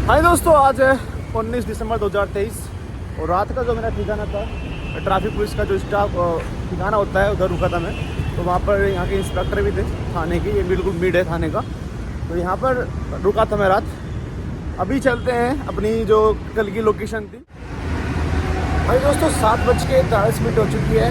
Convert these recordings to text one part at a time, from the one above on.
हाय दोस्तों, आज है 19 दिसंबर 2023 और रात का जो मेरा ठिकाना था, ट्रैफिक पुलिस का जो स्टाफ ठिकाना होता है उधर रुका था मैं। तो वहाँ पर यहाँ के इंस्पेक्टर भी थे थाने की, ये बिल्कुल मिड है थाने का। तो यहाँ पर रुका था मैं रात। अभी चलते हैं अपनी जो कल की लोकेशन थी। भाई दोस्तों 7:40 हो चुकी है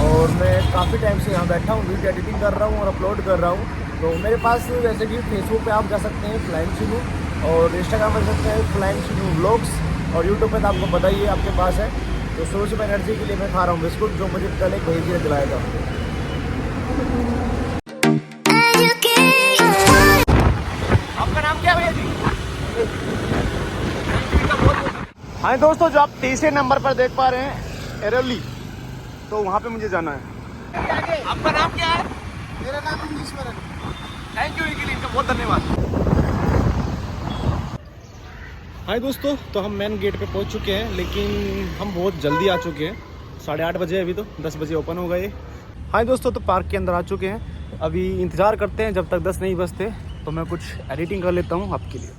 और मैं काफ़ी टाइम से यहाँ बैठा हूँ, वीडियो एडिटिंग कर रहा हूँ और अपलोड कर रहा हूँ। तो मेरे पास जैसे कि फेसबुक पे आप जा सकते हैं फ्लाइंग शिनू, और इंस्टाग्राम पर सकते हैं फ्लाइंग शिनू व्लॉग्स, और यूट्यूब पे तो आपको पता ही है आपके पास है। तो सुबह सुबह एनर्जी के लिए मैं खा रहा हूँ बिस्कुट, जो मुझे कल एक भेजी ने दिलाया था। आपका नाम क्या है भैया जी? हाँ दोस्तों, जो आप तीसरे नंबर पर देख पा रहे हैं एरोली, तो वहाँ पे मुझे जाना है। आपका नाम क्या है? मेरा नाम ईश्वरन। थैंक यू इनके लिए, इनका बहुत धन्यवाद। हाय दोस्तों, तो हम मेन गेट पे पहुंच चुके हैं, लेकिन हम बहुत जल्दी आ चुके हैं। 8:30 बजे, अभी तो 10 बजे ओपन हो गए। हाय दोस्तों, तो पार्क के अंदर आ चुके हैं। अभी इंतज़ार करते हैं जब तक 10 नहीं बजते, तो मैं कुछ एडिटिंग कर लेता हूँ आपके लिए।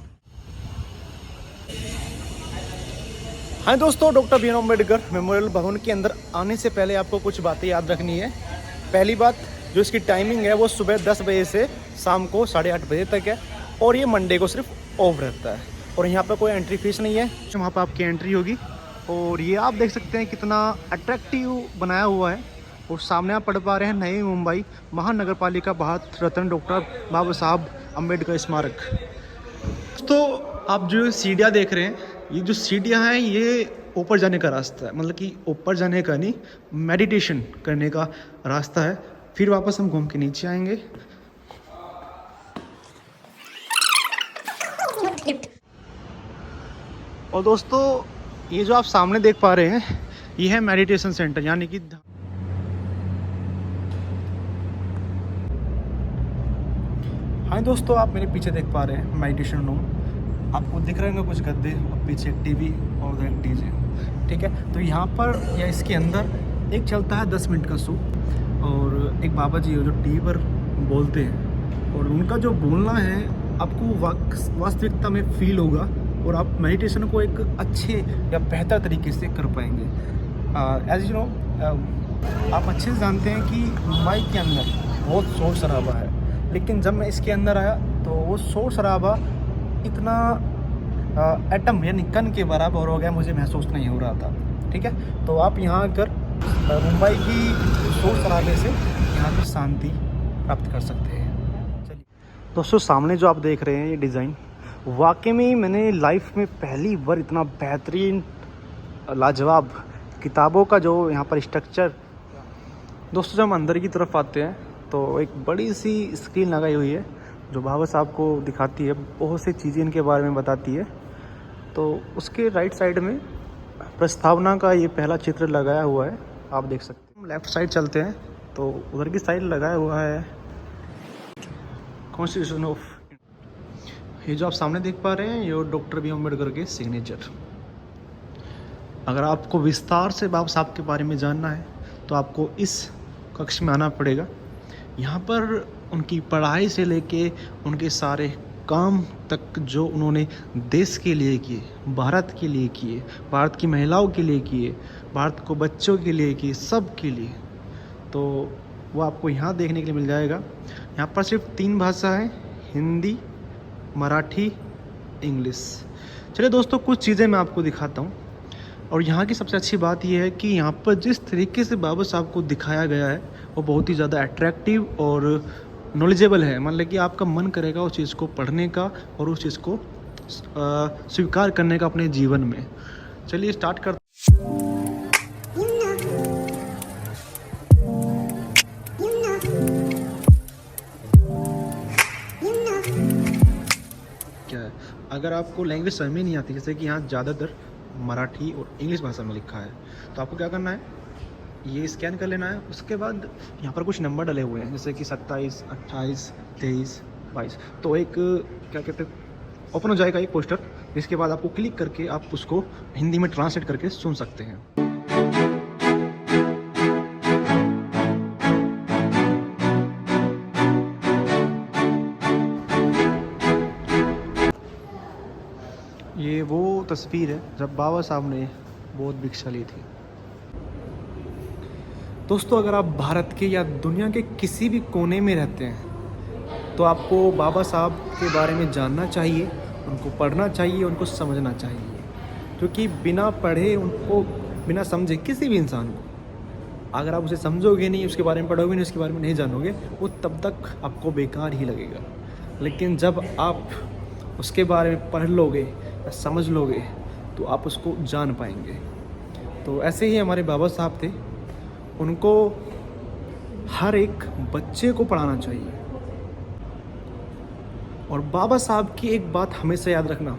हाय दोस्तों, doctor B R Ambedkar memorial Bhavan के अंदर आने से पहले आपको कुछ बातें याद रखनी है। पहली बात, जो इसकी टाइमिंग है वो सुबह 10 बजे से शाम को 8:30 बजे तक है, और ये मंडे को सिर्फ ऑफ रहता है। और यहाँ पर कोई एंट्री फीस नहीं है, वहाँ पर आपकी एंट्री होगी। और ये आप देख सकते हैं कितना अट्रैक्टिव बनाया हुआ है। और सामने आप पढ़ पा रहे हैं नई मुंबई महानगर पालिका भारत रत्न डॉक्टर बाबा साहब अम्बेडकर स्मारक। तो आप जो सीढ़ियाँ देख रहे हैं, ये जो सीढ़ियाँ हैं ये ऊपर जाने का रास्ता है, मतलब कि ऊपर जाने का नहीं, मेडिटेशन करने का रास्ता है। फिर वापस हम घूम के नीचे आएंगे। और दोस्तों, ये जो आप सामने देख पा रहे हैं ये है मेडिटेशन सेंटर, यानी कि हाँ दोस्तों, आप मेरे पीछे देख पा रहे हैं मेडिटेशन रूम। आपको दिख रहे होंगे कुछ गद्दे और पीछे एक टीवी और उधर एक डीजे, ठीक है। तो यहाँ पर या इसके अंदर एक चलता है 10 मिनट का शो, और एक बाबा जी जो टीवी पर बोलते हैं, और उनका जो बोलना है आपको वास्तविकता में फील होगा, और आप मेडिटेशन को एक अच्छे या बेहतर तरीके से कर पाएंगे। एज यू नो, आप अच्छे से जानते हैं कि मुंबई के अंदर बहुत शोर शराबा है, लेकिन जब मैं इसके अंदर आया तो वो शोर शराबा इतना एटम यानी कण के बराबर हो गया, मुझे महसूस नहीं हो रहा था, ठीक है। तो आप यहाँ आकर मुंबई की शोर शराबे से यहाँ की शांति प्राप्त कर सकते हैं। चलिए दोस्तों, सामने जो आप देख रहे हैं ये डिज़ाइन, वाकई में मैंने लाइफ में पहली बार इतना बेहतरीन लाजवाब किताबों का जो यहाँ पर स्ट्रक्चर। दोस्तों, जब हम अंदर की तरफ आते हैं तो एक बड़ी सी स्क्रीन लगाई हुई है जो बाबा साहब को दिखाती है, बहुत सी चीज़ें इनके बारे में बताती है। तो उसके राइट साइड में प्रस्तावना का ये पहला चित्र लगाया हुआ है, आप देख सकते हैं। हम लेफ़्ट साइड चलते हैं तो उधर की साइड लगाया हुआ है कॉन्स्टिट्यूशन ऑफ। ये जो आप सामने देख पा रहे हैं ये डॉक्टर बी अम्बेडकर के सिग्नेचर। अगर आपको विस्तार से बाबा साहब के बारे में जानना है तो आपको इस कक्ष में आना पड़ेगा। यहाँ पर उनकी पढ़ाई से लेके उनके सारे काम तक जो उन्होंने देश के लिए किए, भारत के लिए किए, भारत की महिलाओं के लिए किए, भारत को बच्चों के लिए किए, सब के लिए, तो वो आपको यहाँ देखने के लिए मिल जाएगा। यहाँ पर सिर्फ 3 भाषा है, हिंदी, मराठी, इंग्लिश। चलिए दोस्तों, कुछ चीज़ें मैं आपको दिखाता हूँ। और यहाँ की सबसे अच्छी बात यह है कि यहाँ पर जिस तरीके से बाबा साहब को दिखाया गया है वो बहुत ही ज़्यादा अट्रैक्टिव और नॉलेजेबल है। मतलब कि आपका मन करेगा उस चीज़ को पढ़ने का और उस चीज़ को स्वीकार करने का अपने जीवन में। चलिए स्टार्ट करते। क्या है, अगर आपको लैंग्वेज समझ में नहीं आती, जैसे कि यहाँ ज़्यादातर मराठी और इंग्लिश भाषा में लिखा है, तो आपको क्या करना है, ये स्कैन कर लेना है। उसके बाद यहाँ पर कुछ नंबर डले हुए हैं, जैसे कि 27, 28, 23, 22। तो एक क्या कहते हैं, ओपन हो जाएगा एक पोस्टर, जिसके बाद आपको क्लिक करके आप उसको हिंदी में ट्रांसलेट करके सुन सकते हैं। ये वो तस्वीर है जब बाबा साहब ने बहुत भिक्षा ली थी। दोस्तों, अगर आप भारत के या दुनिया के किसी भी कोने में रहते हैं तो आपको बाबा साहब के बारे में जानना चाहिए, उनको पढ़ना चाहिए, उनको समझना चाहिए, क्योंकि बिना पढ़े, उनको बिना समझे किसी भी इंसान को, अगर आप उसे समझोगे नहीं, उसके बारे में पढ़ोगे नहीं, उसके बारे में नहीं जानोगे, वो तब तक आपको बेकार ही लगेगा। लेकिन जब आप उसके बारे में पढ़ लोगे या समझ लोगे तो आप उसको जान पाएंगे। तो ऐसे ही हमारे बाबा साहब थे, उनको हर एक बच्चे को पढ़ाना चाहिए। और बाबा साहब की एक बात हमेशा याद रखना,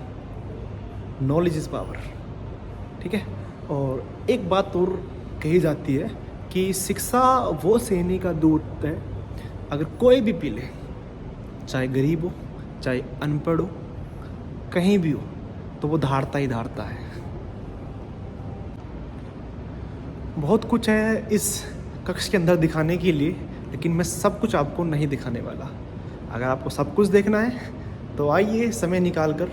नॉलेज इज़ पावर, ठीक है। और एक बात और कही जाती है कि शिक्षा वो सेने का दूत है, अगर कोई भी पी ले, चाहे गरीब हो, चाहे अनपढ़ हो, कहीं भी हो, तो वो धारता ही धारता है। बहुत कुछ है इस कक्ष के अंदर दिखाने के लिए, लेकिन मैं सब कुछ आपको नहीं दिखाने वाला। अगर आपको सब कुछ देखना है तो आइए समय निकाल कर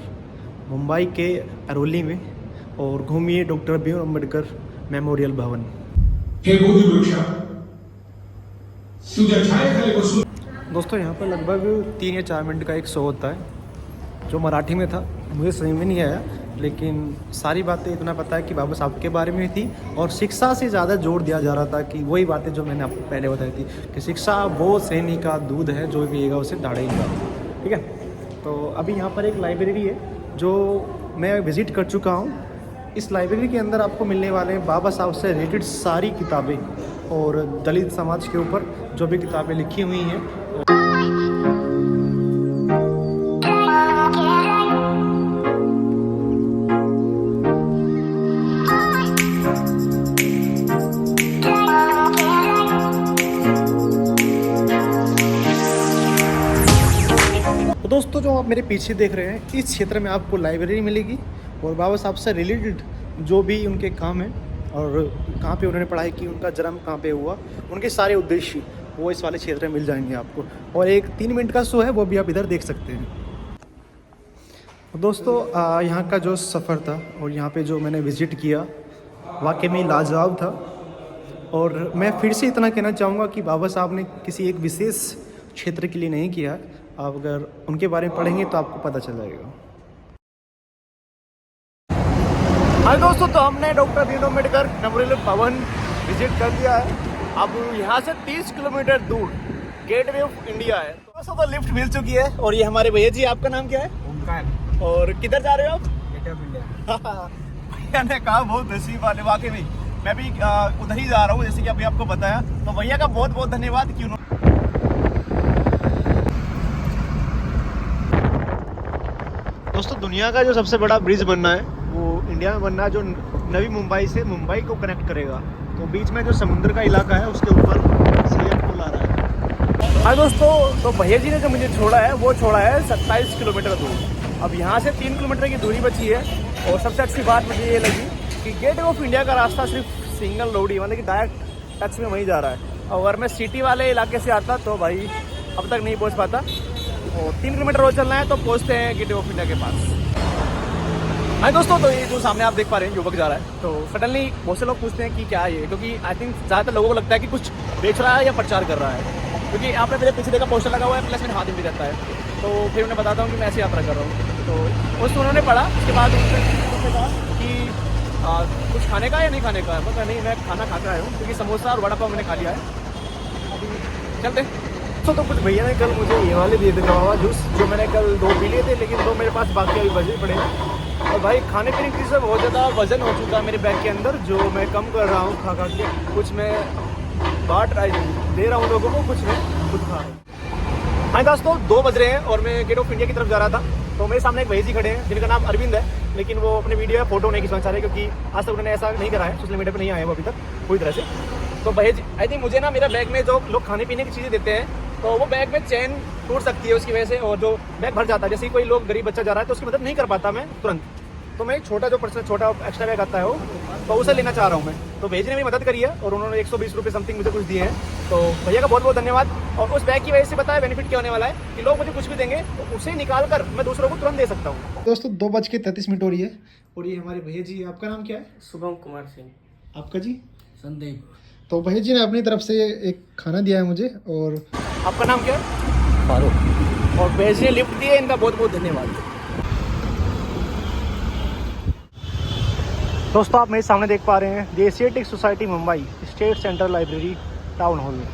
मुंबई के अरोली में और घूमिए doctor B R Ambedkar memorial Bhavan. दोस्तों, यहाँ पर लगभग 3 या 4 मिनट का एक शो होता है जो मराठी में था, मुझे समझ में नहीं आया, लेकिन सारी बातें इतना पता है कि बाबा साहब के बारे में थी और शिक्षा से ज़्यादा जोर दिया जा रहा था कि वही बातें जो मैंने आपको पहले बताई थी कि शिक्षा वो सैनिक का दूध है, जो पिएगा उसे दाढ़ेगा, ठीक है। तो अभी यहाँ पर एक लाइब्रेरी है जो मैं विज़िट कर चुका हूँ। इस लाइब्रेरी के अंदर आपको मिलने वाले हैं बाबा साहब से रिलेटेड सारी किताबें और दलित समाज के ऊपर जो भी किताबें लिखी हुई हैं। दोस्तों, जो आप मेरे पीछे देख रहे हैं, इस क्षेत्र में आपको लाइब्रेरी मिलेगी और बाबा साहब से रिलेटेड जो भी उनके काम हैं और कहाँ पे उन्होंने पढ़ाई की, उनका जन्म कहाँ पे हुआ, उनके सारे उद्देश्य वो इस वाले क्षेत्र में मिल जाएंगे आपको। और एक 3 मिनट का शो है, वो भी आप इधर देख सकते हैं। दोस्तों, यहाँ का जो सफ़र था और यहाँ पे जो मैंने विज़िट किया, वाकई में लाजवाब था। और मैं फिर से इतना कहना चाहूँगा कि बाबा साहब ने किसी एक विशेष क्षेत्र के लिए नहीं किया। आप अगर उनके बारे में पढ़ेंगे तो आपको पता चल जाएगा। हाँ दोस्तों, तो हमने doctor B R Ambedkar memorial Bhavan visit कर दिया है। अब यहाँ से 30 किलोमीटर दूर गेटवे ऑफ इंडिया है। दोस्तों, तो लिफ्ट मिल चुकी है और ये हमारे भैया जी, आपका नाम क्या है? ओमकार। और किधर जा रहे हो आप? Gateway of India. भैया ने कहा बहुत नसीब वाले, वाकई में मैं भी उधर ही जा रहा हूँ, जैसे कि अभी आपको बताया। तो भैया का बहुत बहुत धन्यवाद कि उन्होंने दोस्तों, दुनिया का जो सबसे बड़ा ब्रिज बनना है वो इंडिया में बनना है, जो नवी मुंबई से मुंबई को कनेक्ट करेगा। तो बीच में जो समुद्र का इलाका है उसके ऊपर सीएम पुल आ रहा है। हाँ दोस्तों, तो भैया जी ने जो मुझे छोड़ा है वो छोड़ा है 27 किलोमीटर दूर। अब यहाँ से 3 किलोमीटर की दूरी बची है। और सबसे अच्छी बात मुझे ये लगी कि गेटवे ऑफ इंडिया का रास्ता सिर्फ सिंगल रोड ही, मतलब कि डायरेक्ट टच में वहीं जा रहा है। अगर मैं सिटी वाले इलाके से आता तो भाई अब तक नहीं पहुँच पाता। और 3 किलोमीटर रोड चलना है तो पहुँचते हैं गेटवे ऑफ इंडिया के पास। हाँ दोस्तों, तो ये जो सामने आप देख पा रहे हैं युवक जा रहा है। तो सडनली बहुत से लोग पूछते हैं कि क्या है ये, क्योंकि आई थिंक ज़्यादातर लोगों को लगता है कि कुछ बेच रहा है या प्रचार कर रहा है, क्योंकि आपने मेरे पीछे देखा पोस्टर लगा हुआ है, प्लस मेरे हाथ में भी रहता है। तो फिर उन्हें बताता हूँ कि मैं ऐसी यात्रा कर रहा हूँ। तो उस उन्होंने पढ़ा, उसके बाद उन्होंने कहा कि कुछ खाने का या नहीं खाने का है। पता नहीं, मैं खाना खा कर आया हूँ, क्योंकि समोसा और वड़ा पाव मैंने खा लिया है। अभी चलते। तो कुछ भैया ने कल मुझे ये वाले दिए थे गवावा जूस, जो मैंने कल 2 पी लिए थे, लेकिन 2 मेरे पास बाकी अभी बचे पड़े। और भाई खाने पीने की चीज़ से बहुत ज़्यादा वजन हो चुका है मेरे बैग के अंदर, जो मैं कम कर रहा हूँ खा के। कुछ मैं बांट दे रहा हूँ लोगों को, कुछ मैं खुद खा रहा हूँ। हाँ दोस्तों, 2 बज रहे हैं और मैं गेट ऑफ इंडिया की तरफ जा रहा था। तो मेरे सामने एक भैया जी खड़े हैं जिनका नाम अरविंद है, लेकिन वो अपने वीडियो या फोटो नहीं खिंचवाना चाह रहे, क्योंकि आज तक उन्होंने ऐसा नहीं करा है, सोशल मीडिया पर नहीं आए वो अभी तक पूरी तरह से। तो भैया जी, आई थिंक मुझे ना मेरा बैग में जो लोग खाने पीने की चीज़ें देते हैं, तो वो बैग में चेन टूट सकती है उसकी वजह से, और जो बैग भर जाता है। जैसे कोई लोग गरीब बच्चा जा रहा है तो उसकी मदद नहीं कर पाता मैं तुरंत। तो मैं छोटा जो पर्सनल छोटा एक्स्ट्रा बैग आता है वो, तो उसे लेना चाह रहा हूँ मैं। तो भेजने में मदद करी है और उन्होंने 120 रुपये समथिंग मुझे कुछ दिए हैं। तो भैया का बहुत बहुत धन्यवाद। और उस बैग की वजह से पता है बेनिफिट क्या होने वाला है कि लोग मुझे कुछ भी देंगे तो उसे निकाल कर मैं दूसरों को तुरंत दे सकता हूँ। दोस्तों 2:33 हो रही है और ये हमारे भैया जी, आपका नाम क्या है? शुभम कुमार सिंह। आपका जी? संदीप। तो भैया जी ने अपनी तरफ से एक खाना दिया है मुझे। और आपका नाम क्या है? फारूक। और भैया जी ने लिफ्ट दिए, इनका बहुत बहुत धन्यवाद। दोस्तों आप मेरे सामने देख पा रहे हैं the Asiatic society Mumbai state central library town hall में।